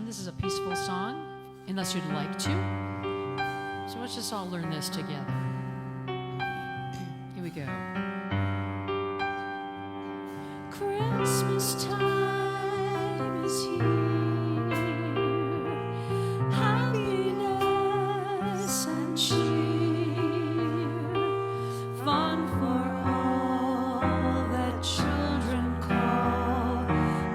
fun. This is a peaceful song, unless you'd like to. So let's just all learn this together. Here we go. Christmas time is here. Happiness and cheer. Fun for all that children call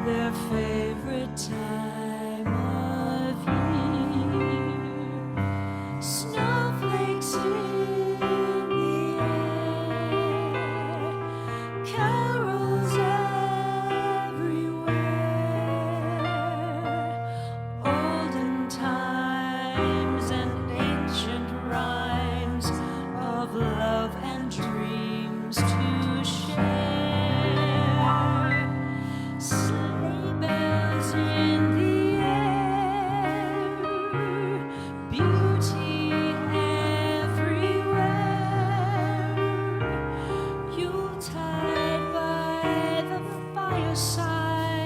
their favorite time of year. Snowflakes in the air, carols everywhere, olden times and ancient rhymes of love and dreams to share. Sleigh bells in the air, beauty everywhere. Yuletide by the fireside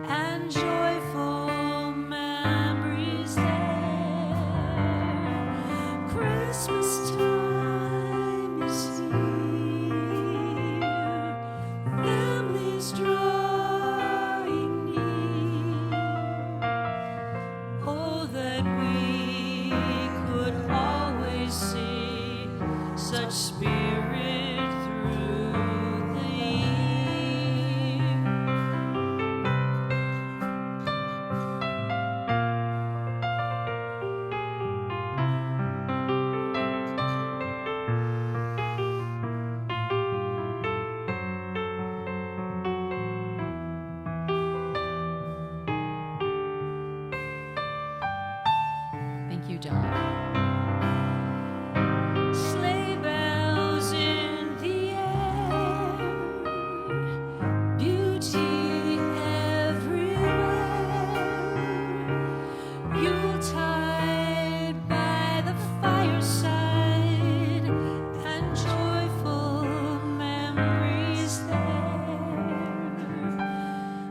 and joyful memories there. Christmas time is here, families drawing near. Oh, that we could always see such spirit through the year. Thank you, Don. Sleigh bells in the air, beauty everywhere. Yuletide by the fireside and joyful memories there.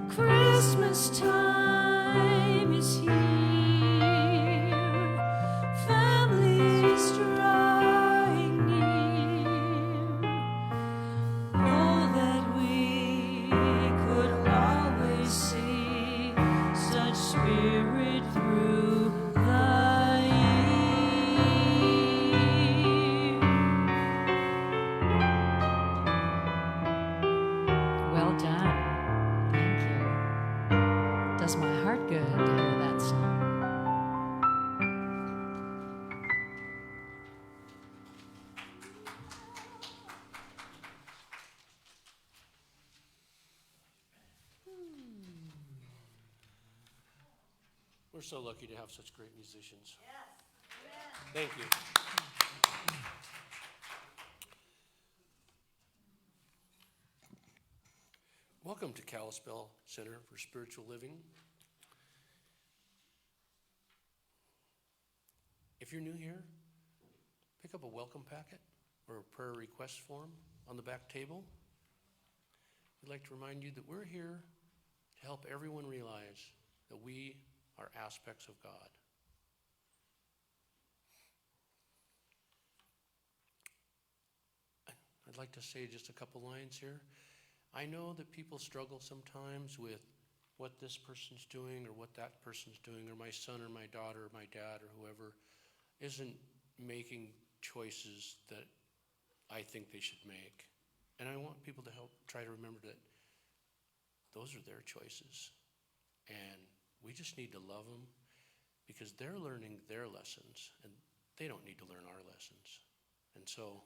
Christmas time is here, families drawing near. Oh, that we could always see such spirit through the year. Well done. Thank you. Does my heart good to hear that song. We're so lucky to have such great musicians. Thank you. Welcome to Kalispell Center for Spiritual Living. If you're new here, pick up a welcome packet or a prayer request form on the back table. We'd like to remind you that we're here to help everyone realize that we are aspects of God. I'd like to say just a couple lines here. I know that people struggle sometimes with what this person's doing or what that person's doing, or my son or my daughter or my dad or whoever isn't making choices that I think they should make. And I want people to help try to remember that those are their choices. And we just need to love them because they're learning their lessons and they don't need to learn our lessons. And so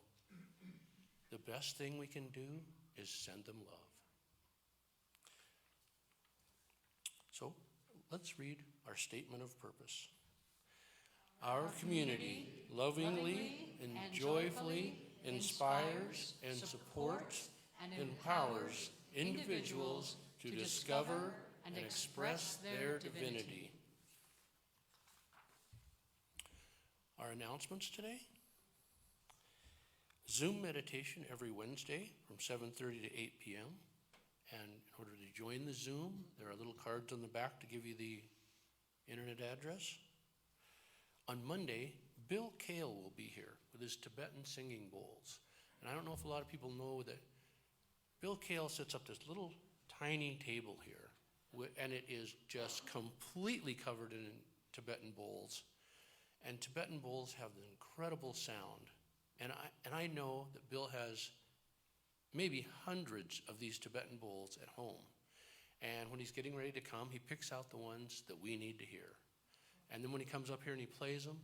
the best thing we can do is send them love. So let's read our statement of purpose. Our community lovingly and joyfully inspires and supports and empowers individuals to discover and express their divinity. Our announcements today: Zoom meditation every Wednesday from 7:30 to 8 p.m. And in order to join the Zoom, there are little cards on the back to give you the internet address. On Monday, Bill Kale will be here with his Tibetan singing bowls. And I don't know if a lot of people know that Bill Kale sets up this little tiny table here, and it is just completely covered in Tibetan bowls. And Tibetan bowls have an incredible sound. And I know that Bill has maybe hundreds of these Tibetan bowls at home. And when he's getting ready to come, he picks out the ones that we need to hear. And then when he comes up here and he plays them,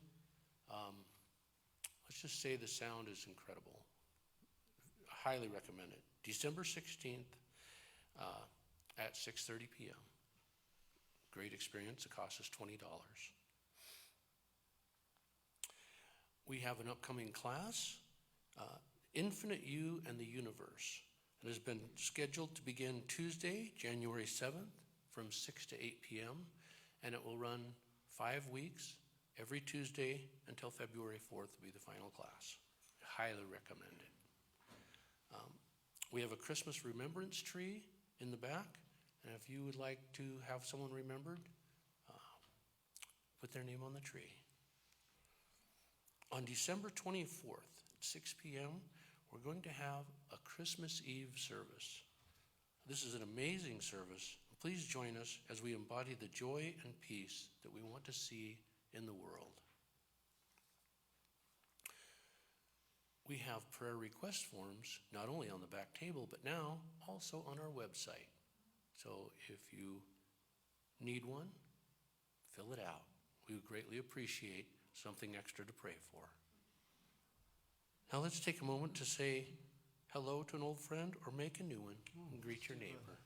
let's just say the sound is incredible. I highly recommend it. December 16th at 6:30 p.m. Great experience. It costs us $20. We have an upcoming class, Infinite You and the Universe. It has been scheduled to begin Tuesday, January 7th from 6 to 8 p.m. and it will run 5 weeks. Every Tuesday until February 4th will be the final class. I highly recommend it. We have a Christmas remembrance tree in the back, and if you would like to have someone remembered, put their name on the tree. On December 24th at 6 p.m., we're going to have a Christmas Eve service. This is an amazing service. Please join us as we embody the joy and peace that we want to see in the world. We have prayer request forms not only on the back table, but now also on our website. So if you need one, fill it out. We would greatly appreciate something extra to pray for. Now let's take a moment to say hello to an old friend or make a new one and greet your neighbor.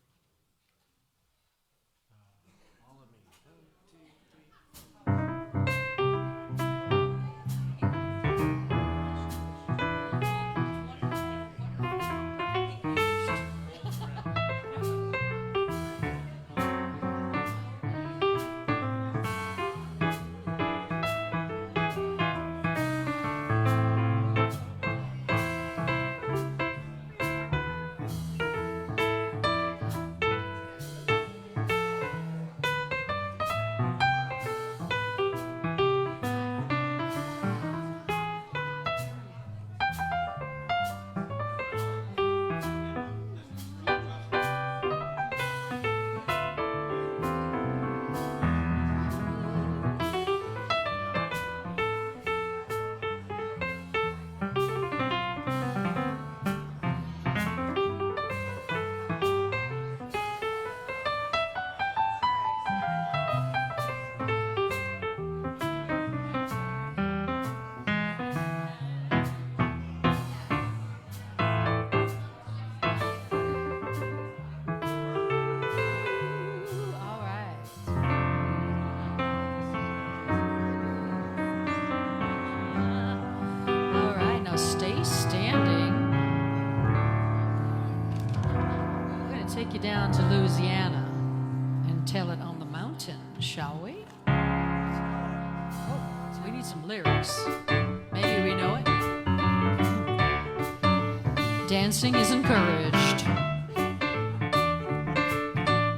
Down to Louisiana and tell it on the mountain, shall we? Oh, so we need some lyrics. Maybe we know it. Dancing is encouraged.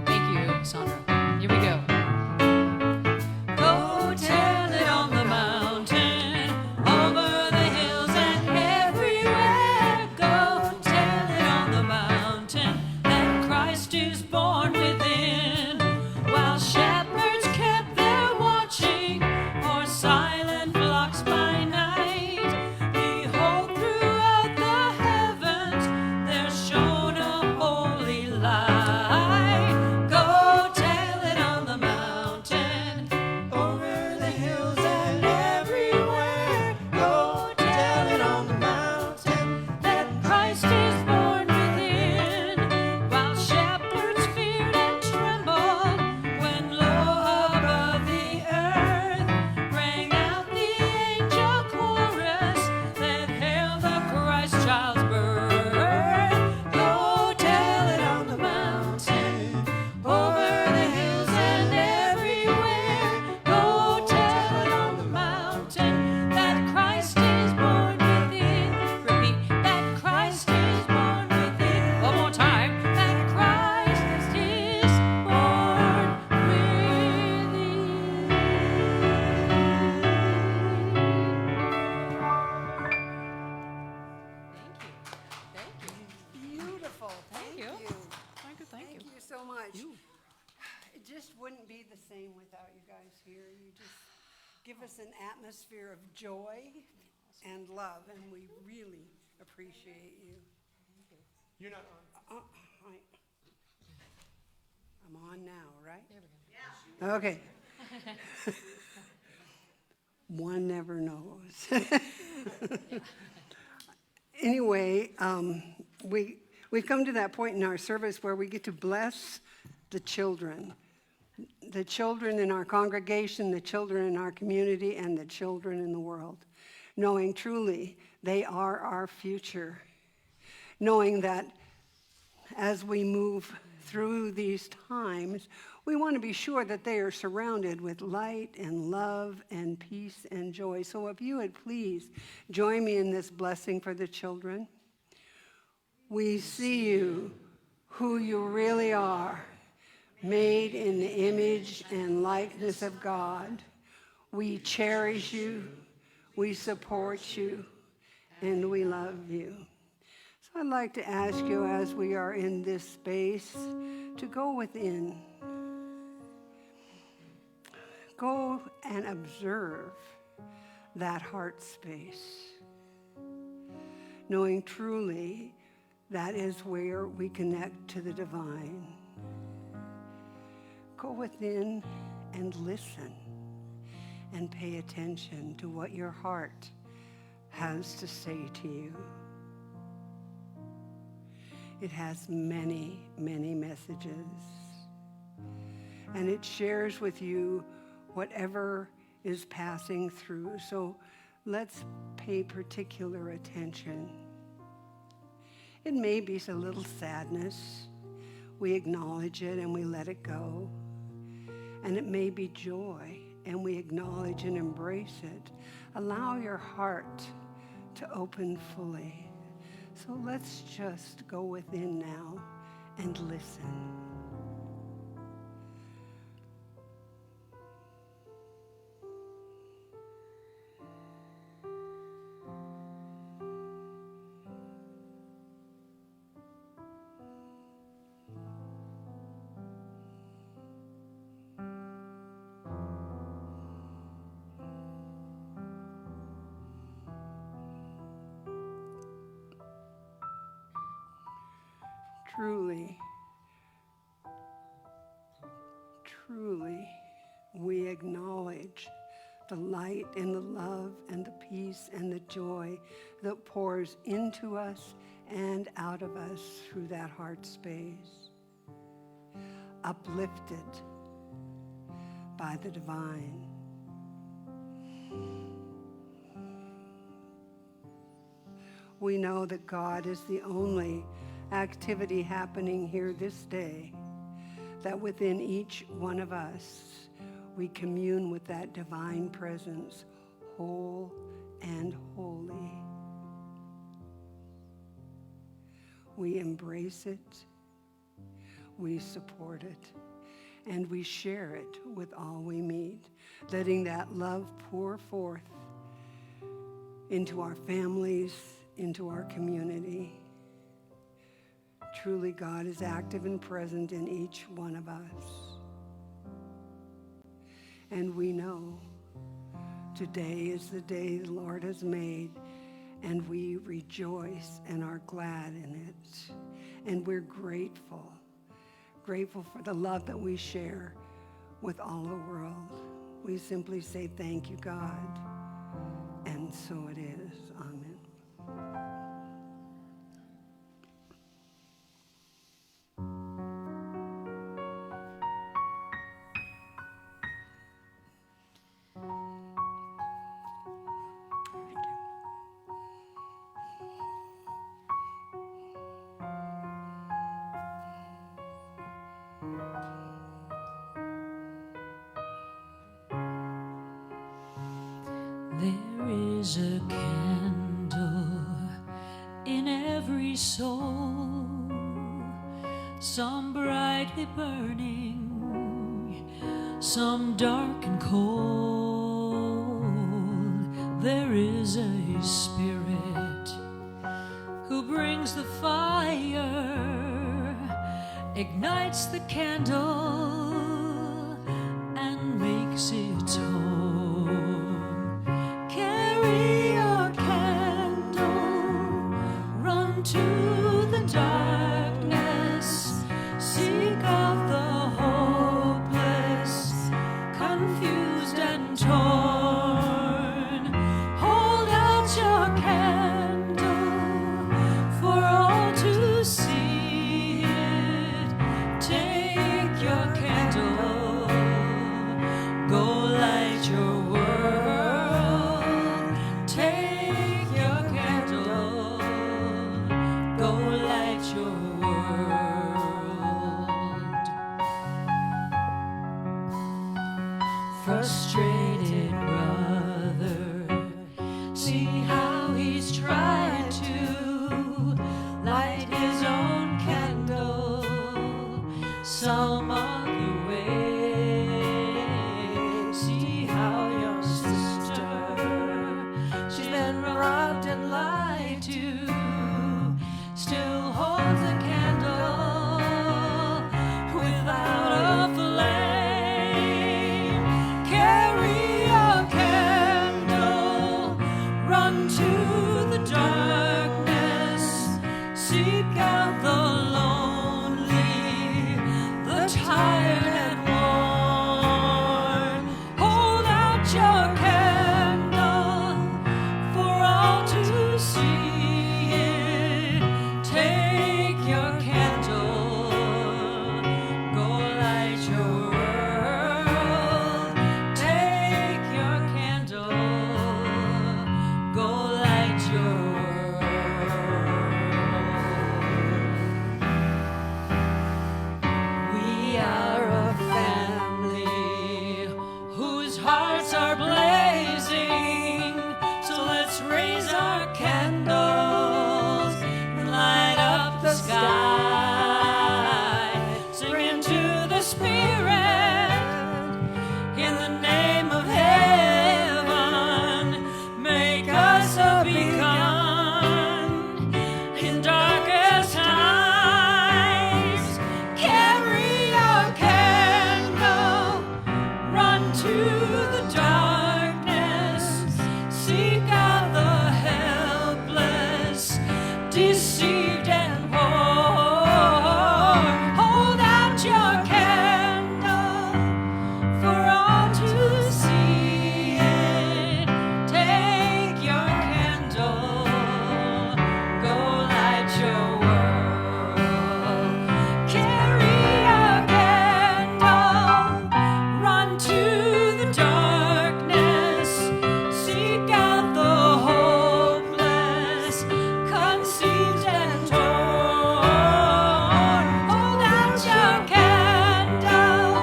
Thank you, Sandra. Here we go. Go tell it on the mountain, over the hills and everywhere. Go tell it on the mountain, Christ is born within, while shepherds kept their watching for silent flocks by night. Behold, throughout the heavens there shone a same without you guys here. You just give us an atmosphere of joy and love, and we really appreciate you. You're not on. I'm on now, right? There we go. Okay. One never knows. Anyway, we've come to that point in our service where we get to bless the children in our congregation, the children in our community, and the children in the world, knowing truly they are our future, knowing that as we move through these times, we want to be sure that they are surrounded with light and love and peace and joy. So if you would please join me in this blessing for the children. We see you, who you really are, made in the image and likeness of God. We cherish you, we support you, and we love you. So I'd like to ask you, as we are in this space, to go within. Go and observe that heart space, knowing truly that is where we connect to the divine. Go within and listen and pay attention to what your heart has to say to you. It has many, many messages, and it shares with you whatever is passing through. So let's pay particular attention. It may be a little sadness. We acknowledge it and we let it go. And it may be joy, and we acknowledge and embrace it. Allow your heart to open fully. So let's just go within now and listen. Truly, we acknowledge the light and the love and the peace and the joy that pours into us and out of us through that heart space, uplifted by the divine. We know that God is the only activity happening here this day, that within each one of us, we commune with that divine presence, whole and holy. We embrace it, we support it, and we share it with all we meet, letting that love pour forth into our families, into our community. Truly, God is active and present in each one of us. And we know today is the day the Lord has made, and we rejoice and are glad in it. And we're grateful for the love that we share with all the world. We simply say, thank you, God. And so it is. Amen. There is a candle in every soul, some brightly burning, some dark and cold. There is a spirit who brings the fire, ignites the candle, and confused and torn, hold out your candle for all to see it. Take your candle, go light your world. Take your candle, go light your world. Frustrated brother, see how he's trying to light his own candle some other way. See how your sister, she's been robbed and lied to, still holds a candle without a flame. Carry your candle, run to the darkness, seek out the lonely, the tired and worn. Hold out your candle for all to see it. Take your candle, go light your world. Take your candle, go light your world. We are a family whose hearts are blazing, so let's raise our candles and light up the sky. Sing into the Spirit in the name of heaven. Make us a beacon in darkest times. Carry your candle, run to the darkness, seek out the helpless, deceived and poor. Hold out your candle for all to see it. Take your candle, go light your world. Carry your candle, run to the darkness, seek out the hopeless, conceived and torn. Hold out your candle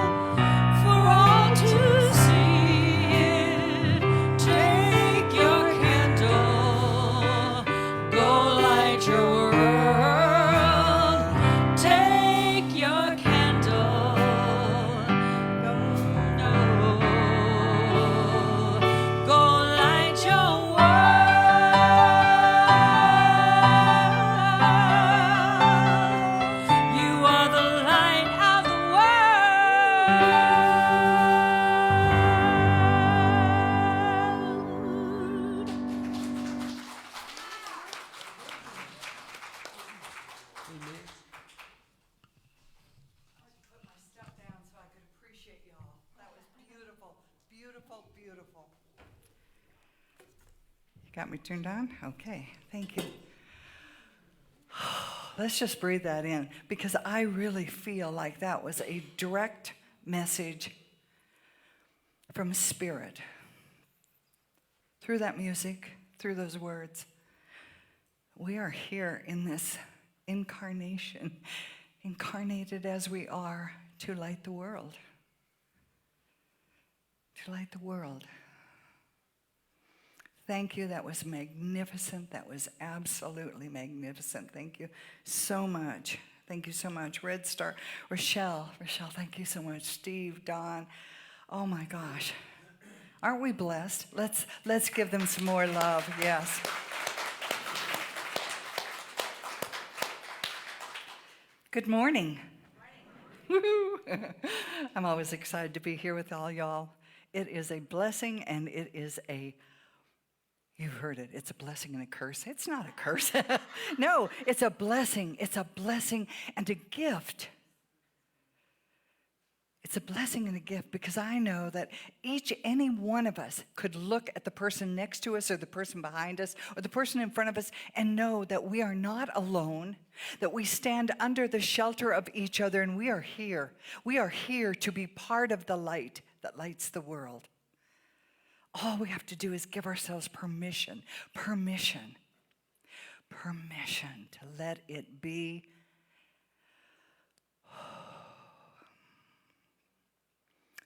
for all to see it. Take your candle, go light your world. Take your candle, go light your world. You are the light of the world. Put my stuff down so I could appreciate y'all. That was beautiful, beautiful, beautiful. You got me turned on? Okay, thank you. Let's just breathe that in, because I really feel like that was a direct message from Spirit. Through that music, through those words, we are here in this incarnation, incarnated as we are, to light the world. To light the world. Thank you. That was magnificent. That was absolutely magnificent. Thank you so much. Thank you so much. Red Star, Rochelle, thank you so much. Steve, Don, oh my gosh. Aren't we blessed? Let's give them some more love. Yes. Good morning. Woohoo. I'm always excited to be here with all y'all. It is a blessing, and it is you've heard it, it's a blessing and a curse. It's not a curse. No, it's a blessing. It's a blessing and a gift. It's a blessing and a gift because I know that any one of us could look at the person next to us or the person behind us or the person in front of us and know that we are not alone, that we stand under the shelter of each other, and we are here. We are here to be part of the light that lights the world. All we have to do is give ourselves permission to let it be.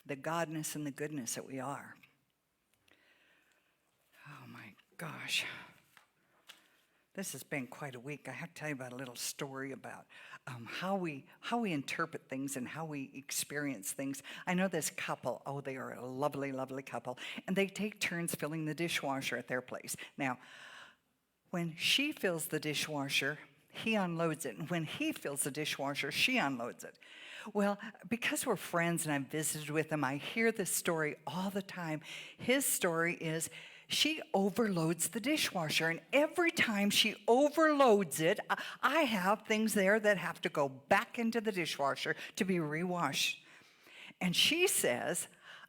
The godness and the goodness that we are. Oh my gosh. This has been quite a week. I have to tell you about a little story about how we interpret things and how we experience things. I know this couple, they are a lovely, lovely couple, and they take turns filling the dishwasher at their place. Now, when she fills the dishwasher, he unloads it, and when he fills the dishwasher, she unloads it. Well, because we're friends and I've visited with him, I hear this story all the time. His story is she overloads the dishwasher, and every time she overloads it, I have things there that have to go back into the dishwasher to be rewashed. And she says,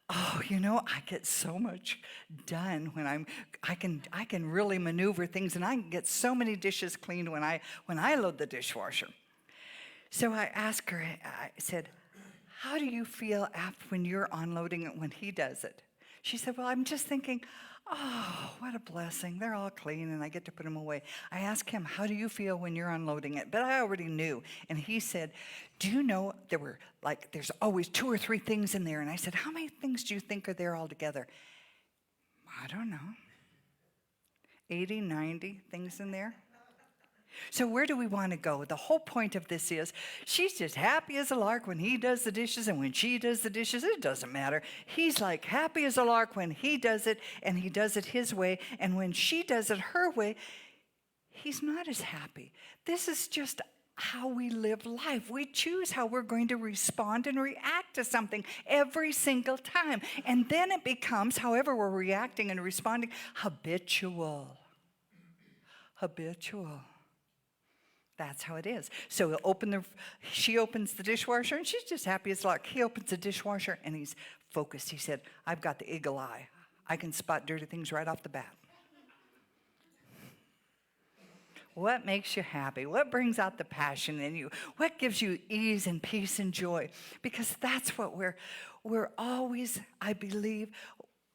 I get so much done when I can really maneuver things, and I can get so many dishes cleaned when I load the dishwasher. So I asked her, I said, how do you feel when you're unloading it when he does it? She said, well, I'm just thinking, what a blessing. They're all clean and I get to put them away. I asked him, how do you feel when you're unloading it? But I already knew. And he said, do you know there's always 2 or 3 things in there? And I said, how many things do you think are there altogether? I don't know. 80, 90 things in there? So where do we want to go? The whole point of this is she's just happy as a lark when he does the dishes, and when she does the dishes, it doesn't matter. He's like happy as a lark when he does it, and he does it his way, and when she does it her way, he's not as happy. This is just how we live life. We choose how we're going to respond and react to something every single time. And then it becomes, however we're reacting and responding, habitual. That's how it is. So she opens the dishwasher, and she's just happy as lark. He opens the dishwasher, and he's focused. He said, I've got the eagle eye. I can spot dirty things right off the bat. What makes you happy? What brings out the passion in you? What gives you ease and peace and joy? Because that's what we're always, I believe,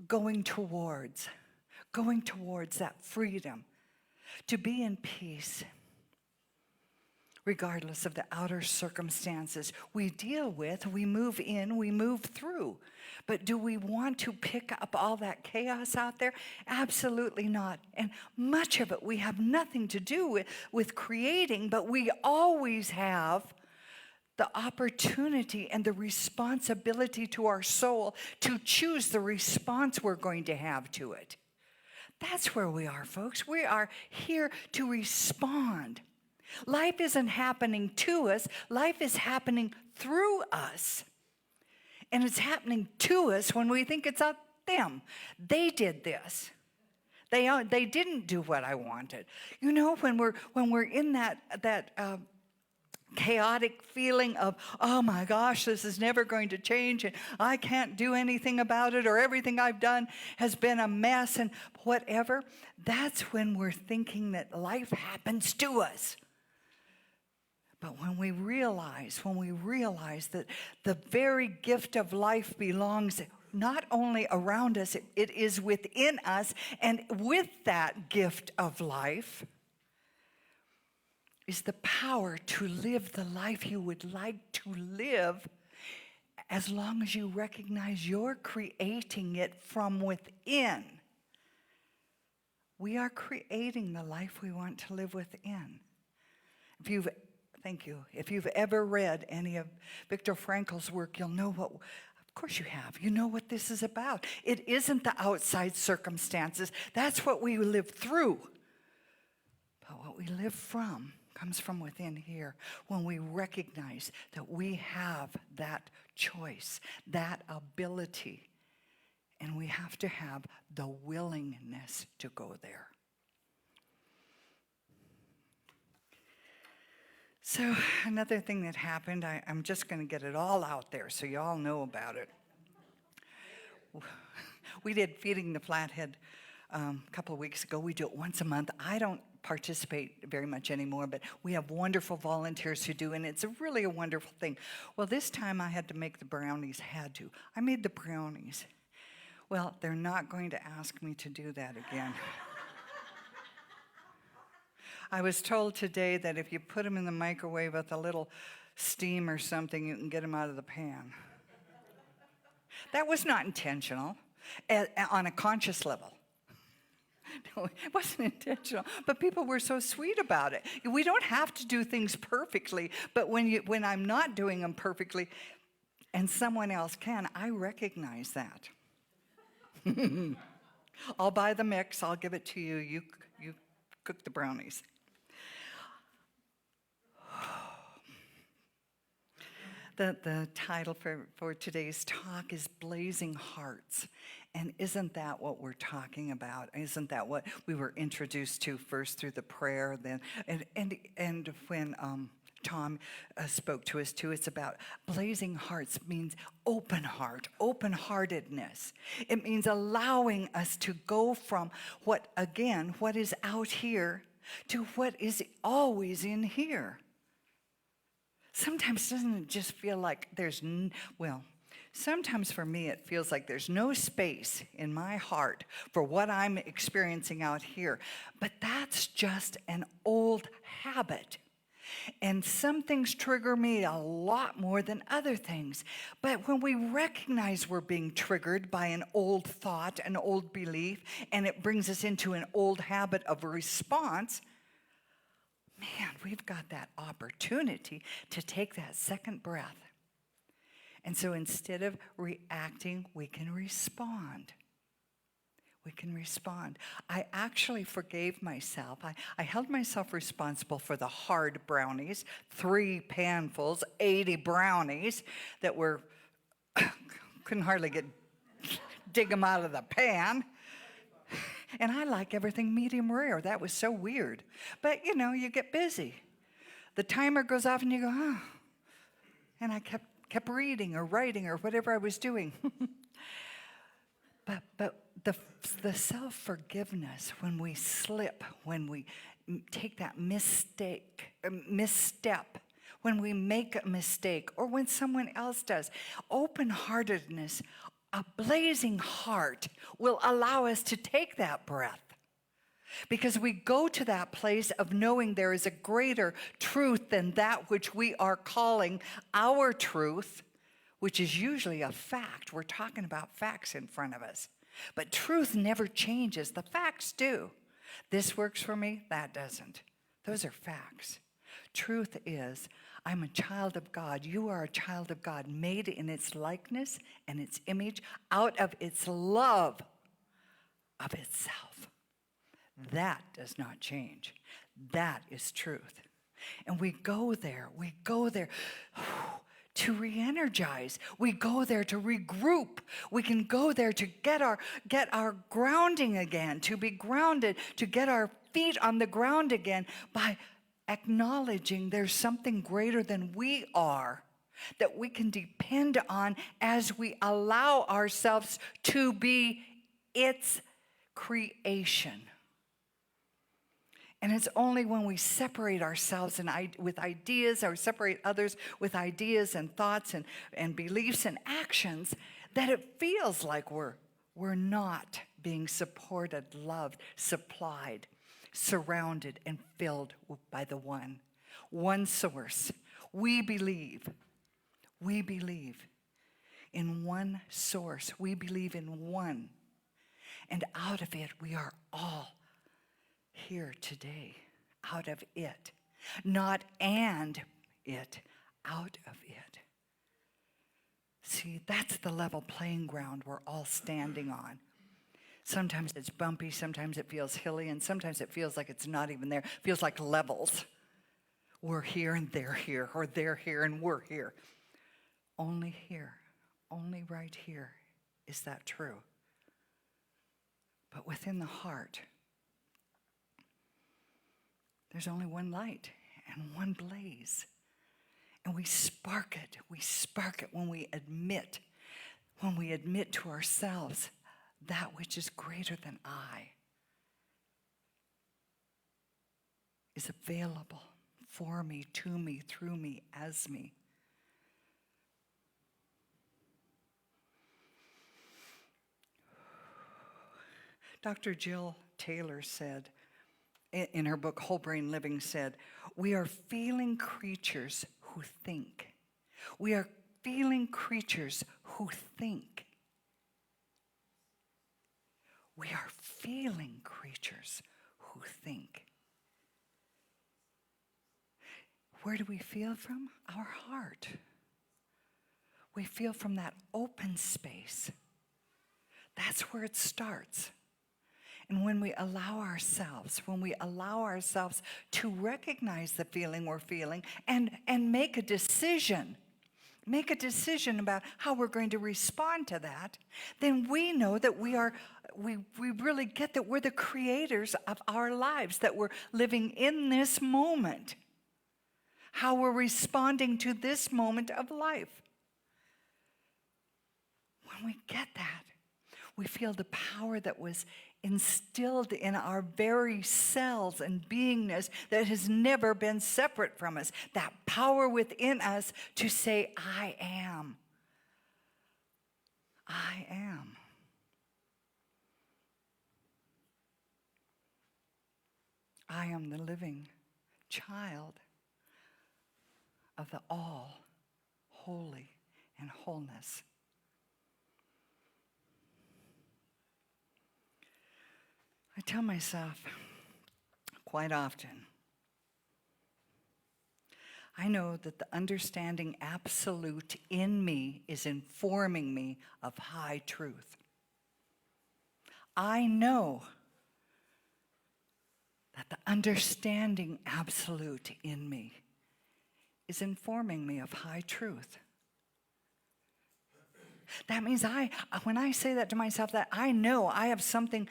going towards that freedom, to be in peace, regardless of the outer circumstances we deal with. We move in, we move through. But do we want to pick up all that chaos out there? Absolutely not. And much of it we have nothing to do with creating, but we always have the opportunity and the responsibility to our soul to choose the response we're going to have to it. That's where we are, folks. We are here to respond. Life isn't happening to us. Life is happening through us. And it's happening to us when we think it's them. They did this. They didn't do what I wanted. You know, when we're in that chaotic feeling of, oh my gosh, this is never going to change, and I can't do anything about it, or everything I've done has been a mess, and whatever, that's when we're thinking that life happens to us. But when we realize that the very gift of life belongs not only around us, it is within us, and with that gift of life is the power to live the life you would like to live, as long as you recognize you're creating it from within. We are creating the life we want to live within. Thank you. If you've ever read any of Viktor Frankl's work, you'll know what, of course you have. You know what this is about. It isn't the outside circumstances. That's what we live through. But what we live from comes from within here, when we recognize that we have that choice, that ability, and we have to have the willingness to go there. So another thing that happened, I'm just going to get it all out there so you all know about it. We did Feeding the Flathead a couple of weeks ago. We do it once a month. I don't participate very much anymore, but we have wonderful volunteers who do, and it's really a wonderful thing. Well, this time I had to make the brownies. I made the brownies. Well, they're not going to ask me to do that again. I was told today that if you put them in the microwave with a little steam or something, you can get them out of the pan. That was not intentional on a conscious level. No, it wasn't intentional, but people were so sweet about it. We don't have to do things perfectly, but when I'm not doing them perfectly and someone else can, I recognize that. I'll buy the mix, I'll give it to you, you cook the brownies. The title for today's talk is Blazing Hearts. And isn't that what we're talking about? Isn't that what we were introduced to first through the prayer, then and when Tom spoke to us too, it's about blazing hearts means open heart, open-heartedness. It means allowing us to go from what is out here to what is always in here. Sometimes doesn't it just feel like sometimes for me it feels like there's no space in my heart for what I'm experiencing out here. But that's just an old habit. And some things trigger me a lot more than other things. But when we recognize we're being triggered by an old thought, an old belief, and it brings us into an old habit of response, man, we've got that opportunity to take that second breath. And so instead of reacting, we can respond. We can respond. I actually forgave myself. I held myself responsible for the hard brownies, 3 panfuls, 80 brownies that couldn't hardly dig them out of the pan. And I like everything medium rare. That was so weird. But, you get busy. The timer goes off and you go, oh. And I kept reading or writing or whatever I was doing. But the self-forgiveness, when we slip, when we take that misstep, when we make a mistake, or when someone else does, open-heartedness, a blazing heart will allow us to take that breath. Because we go to that place of knowing there is a greater truth than that which we are calling our truth, which is usually a fact. We're talking about facts in front of us. But truth never changes. The facts do. This works for me, that doesn't. Those are facts. Truth is, I'm a child of God. You are a child of God, made in its likeness and its image, out of its love of itself. That does not change. That is truth. And we go there to re-energize. We go there to regroup. We can go there to get our grounding again, to be grounded, to get our feet on the ground again by acknowledging there's something greater than we are that we can depend on as we allow ourselves to be its creation. And it's only when we separate ourselves with ideas, or separate others with ideas and thoughts and beliefs and actions, that it feels like we're not being supported, loved, supplied, surrounded, and filled by the one source. We believe in one source. We believe in one. And out of it, we are all here today, out of it. Not and it, out of it. See, that's the level playing ground we're all standing on. Sometimes it's bumpy, sometimes it feels hilly, and sometimes it feels like it's not even there. It feels like levels. We're here and they're here, or they're here and we're here. Only here, only right here is that true. But within the heart, there's only one light, and one blaze. And we spark it. We spark it when we admit to ourselves that which is greater than I is available for me, to me, through me, as me. Dr. Jill Taylor said, in her book, Whole Brain Living, said, we are feeling creatures who think. We are feeling creatures who think. We are feeling creatures who think. Where do we feel from? Our heart. We feel from that open space. That's where it starts. And when we allow ourselves to recognize the feeling we're feeling and make a decision about how we're going to respond to that, then we know that we really get that we're the creators of our lives, that we're living in this moment, how we're responding to this moment of life. When we get that, we feel the power that was instilled in our very cells and beingness that has never been separate from us. That power within us to say, I am. I am. I am the living child of the all holy and wholeness. I tell myself quite often, I know that the understanding absolute in me is informing me of high truth. I know that the understanding absolute in me is informing me of high truth. That means when I say that to myself, that I know I have something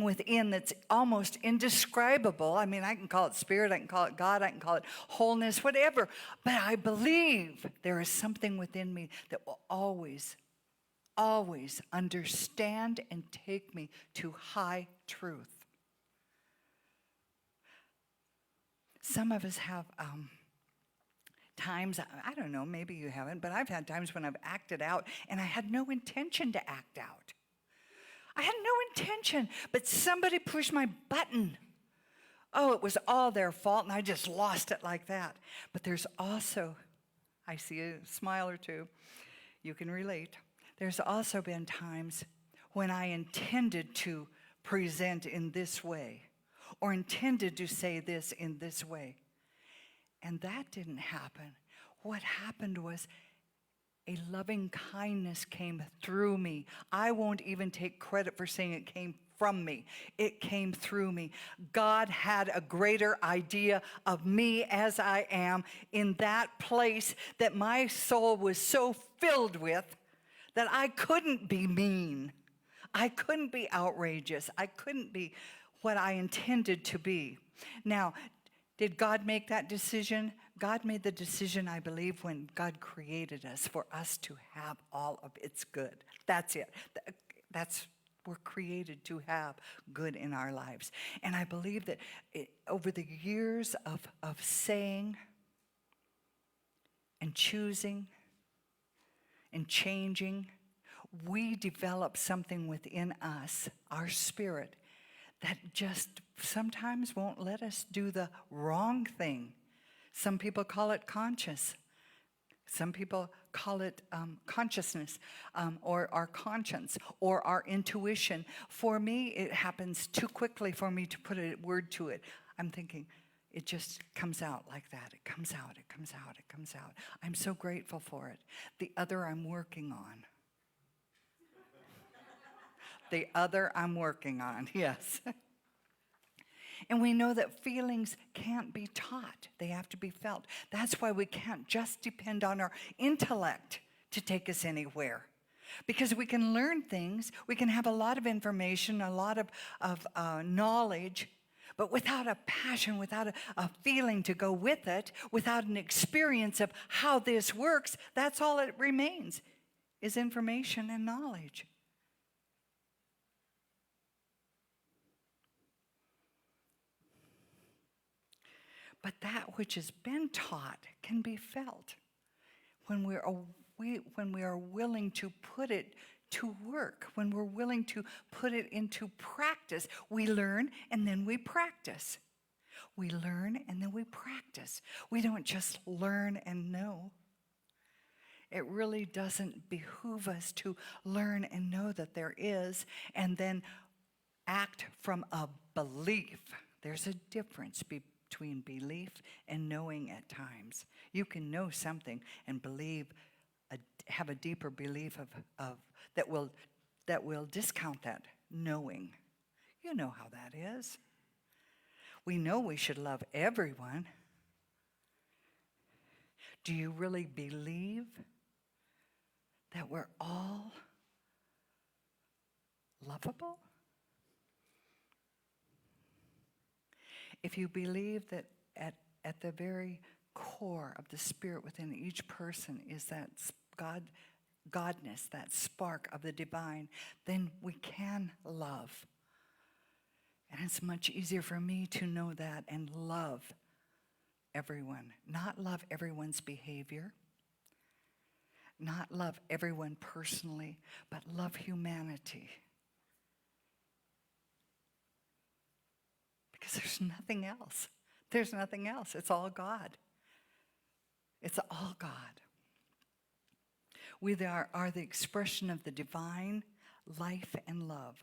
within that's almost indescribable. I mean, I can call it spirit, I can call it God, I can call it wholeness, whatever. But I believe there is something within me that will always, always understand and take me to high truth. Some of us have times, I don't know, maybe you haven't, but I've had times when I've acted out and I had no intention to act out. I had no intention, but somebody pushed my button. Oh, it was all their fault and I just lost it like that. But there's also, I see a smile or two, you can relate. There's also been times when I intended to present in this way or intended to say this in this way. And that didn't happen. What happened was a loving kindness came through me. I won't even take credit for saying it came from me. It came through me. God had a greater idea of me as I am in that place that my soul was so filled with that I couldn't be mean. I couldn't be outrageous. I couldn't be what I intended to be. Now, did God make that decision? God made the decision, I believe, when God created us for us to have all of its good. That's it. We're created to have good in our lives. And I believe that over the years of saying and choosing and changing, we develop something within us, our spirit, that just sometimes won't let us do the wrong thing. Some people call it conscious. Some people call it consciousness or our conscience or our intuition. For me, it happens too quickly for me to put a word to it. I'm thinking, it just comes out like that. It comes out, it comes out, it comes out. I'm so grateful for it. The other I'm working on. The other I'm working on, yes. And we know that feelings can't be taught. They have to be felt. That's why we can't just depend on our intellect to take us anywhere. Because we can learn things, we can have a lot of information, a lot of knowledge, But without a passion, without a feeling to go with it, without an experience of how this works, that's all it remains, is information and knowledge. But that which has been taught can be felt when we are willing to put it to work, when we're willing to put it into practice. We learn and then we practice. We learn and then we practice. We don't just learn and know. It really doesn't behoove us to learn and know that there is and then act from a belief. There's a difference between belief and knowing at times. You can know something and believe, have a deeper belief of that will discount that knowing. You know how that is. We know we should love everyone. Do you really believe that we're all lovable? If you believe that at the very core of the spirit within each person is that Godness, that spark of the divine, then we can love. And it's much easier for me to know that and love everyone. Not love everyone's behavior, not love everyone personally, but love humanity. Because there's nothing else. There's nothing else. It's all God. It's all God. We are the expression of the divine life and love.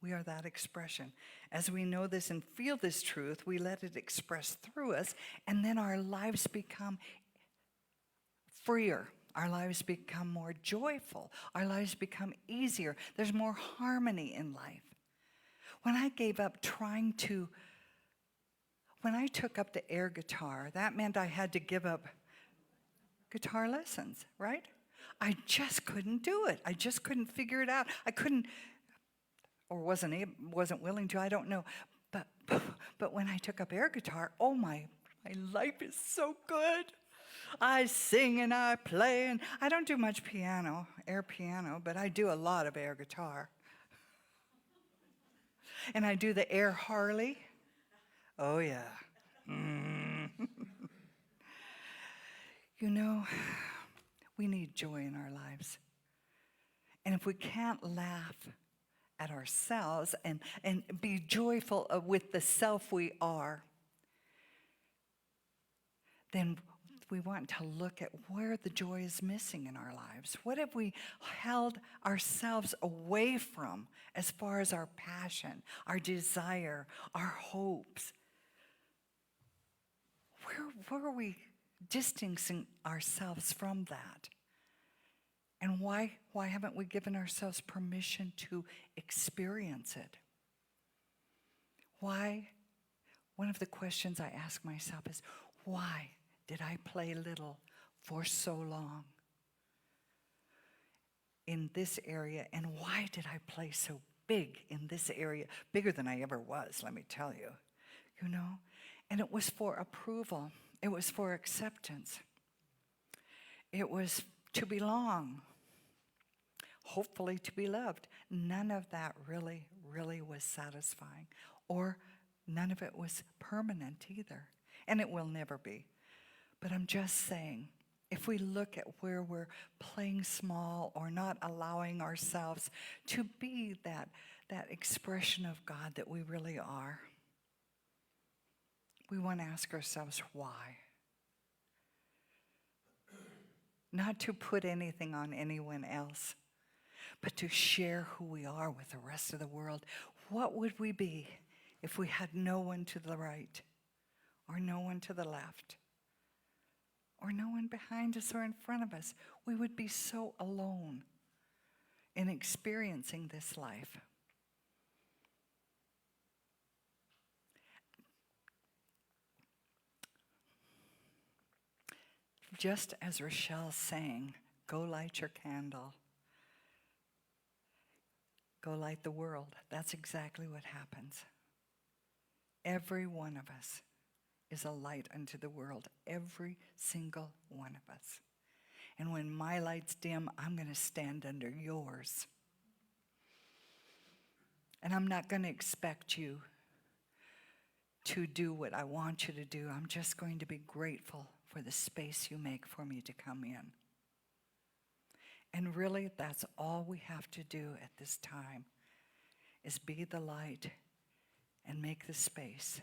We are that expression. As we know this and feel this truth, we let it express through us, and then our lives become freer. Our lives become more joyful. Our lives become easier. There's more harmony in life. When I took up the air guitar, that meant I had to give up guitar lessons, right? I just couldn't do it. I just couldn't figure it out. I couldn't, or wasn't willing to, I don't know. But when I took up air guitar, oh my life is so good. I sing and I play, and I don't do much air piano, but I do a lot of air guitar. And I do the air Harley. Oh yeah. You know, we need joy in our lives. And if we can't laugh at ourselves and be joyful with the self we are, then we want to look at where the joy is missing in our lives. What have we held ourselves away from as far as our passion, our desire, our hopes? Where are we distancing ourselves from that? And why haven't we given ourselves permission to experience it? Why? One of the questions I ask myself is, why did I play little for so long in this area? And why did I play so big in this area? Bigger than I ever was, let me tell you. You know? And it was for approval. It was for acceptance. It was to belong. Hopefully to be loved. None of that really was satisfying. Or none of it was permanent either. And it will never be. But I'm just saying, if we look at where we're playing small or not allowing ourselves to be that expression of God that we really are, we want to ask ourselves why. Not to put anything on anyone else, but to share who we are with the rest of the world. What would we be if we had no one to the right, or no one to the left, or no one behind us or in front of us? We would be so alone in experiencing this life. Just as Rochelle sang, go light your candle. Go light the world. That's exactly what happens. Every one of us is a light unto the world. Every single one of us. And when my light's dim, I'm going to stand under yours. And I'm not going to expect you to do what I want you to do. I'm just going to be grateful for the space you make for me to come in. And really, that's all we have to do at this time, is be the light and make the space.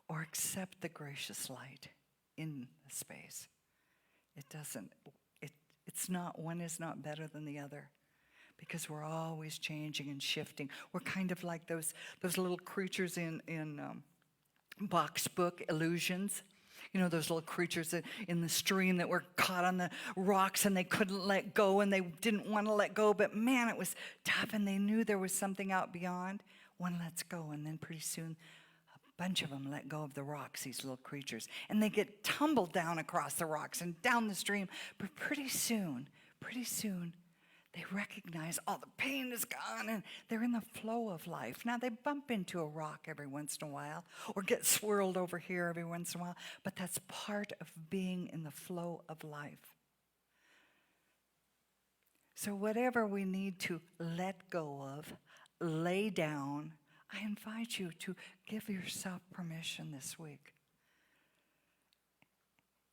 Or accept the gracious light in the space. It's not, one is not better than the other, because we're always changing and shifting. We're kind of like those little creatures in Bach's book, Illusions. You know, those little creatures in the stream that were caught on the rocks and they couldn't let go and they didn't want to let go, but man, it was tough and they knew there was something out beyond. One lets go, and then pretty soon a bunch of them let go of the rocks, these little creatures, and they get tumbled down across the rocks and down the stream. But pretty soon, they recognize all the pain is gone and they're in the flow of life. Now, they bump into a rock every once in a while or get swirled over here every once in a while, but that's part of being in the flow of life. So whatever we need to let go of, lay down, I invite you to give yourself permission this week.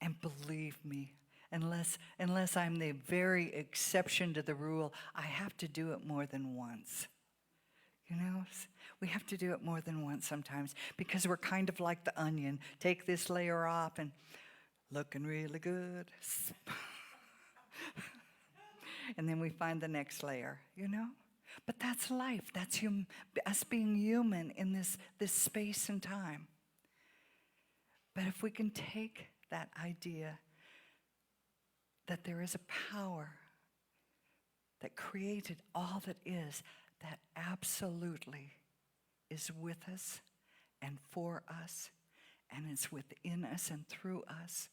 And believe me, unless I'm the very exception to the rule, I have to do it more than once. You know, we have to do it more than once sometimes, because we're kind of like the onion. Take this layer off and looking really good. And then we find the next layer, you know? But that's life. That's us being human in this space and time. But if we can take that idea that there is a power that created all that is, that absolutely is with us and for us, and it's within us and through us.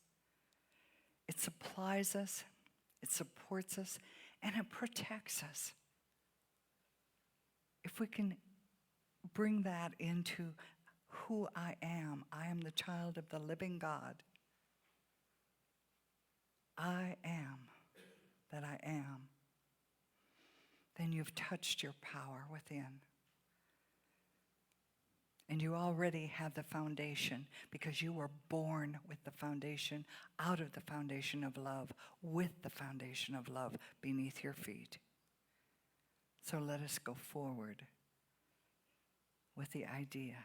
It supplies us, it supports us, and it protects us. If we can bring that into who I am the child of the living God. I am that I am. Then you've touched your power within. And you already have the foundation, because you were born with the foundation, out of the foundation of love, with the foundation of love beneath your feet. So let us go forward with the idea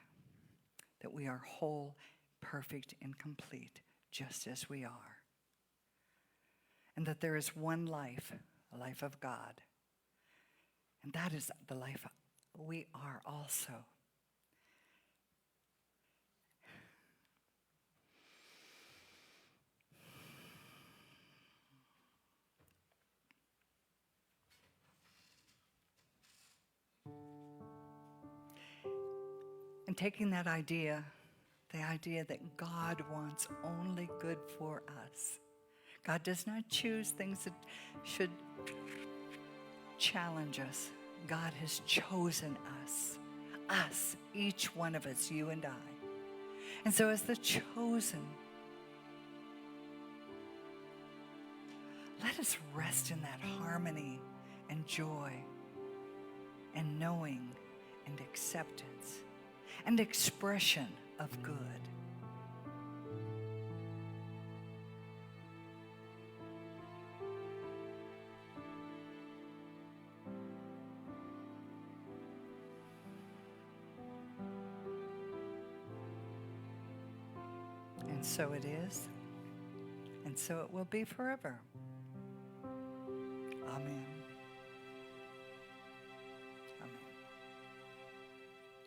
that we are whole, perfect, and complete, just as we are. And that there is one life, a life of God. And that is the life we are also. And taking that idea, the idea that God wants only good for us. God does not choose things that should challenge us. God has chosen us, each one of us, you and I. And so as the chosen, let us rest in that harmony and joy and knowing and acceptance and expression of good. And so it is, and so it will be forever. Amen. Amen.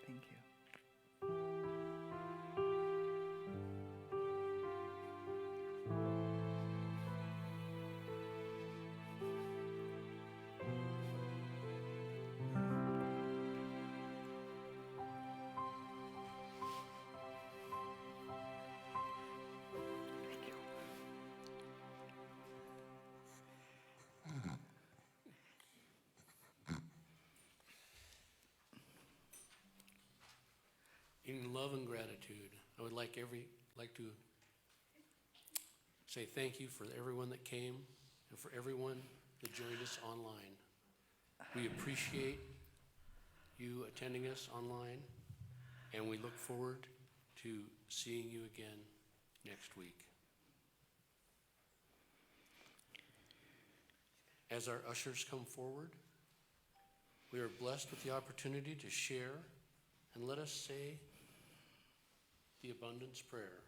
Thank you. love and gratitude, I would like to say thank you for everyone that came and for everyone that joined us online. We appreciate you attending us online, and we look forward to seeing you again next week. As our ushers come forward, we are blessed with the opportunity to share, and let us say the abundance prayer.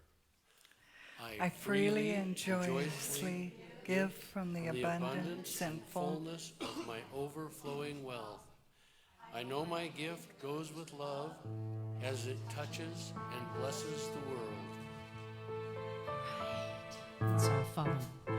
I freely and joyously give from the abundance and fullness of my overflowing wealth. I know my gift goes with love as it touches and blesses the world. Let's all follow.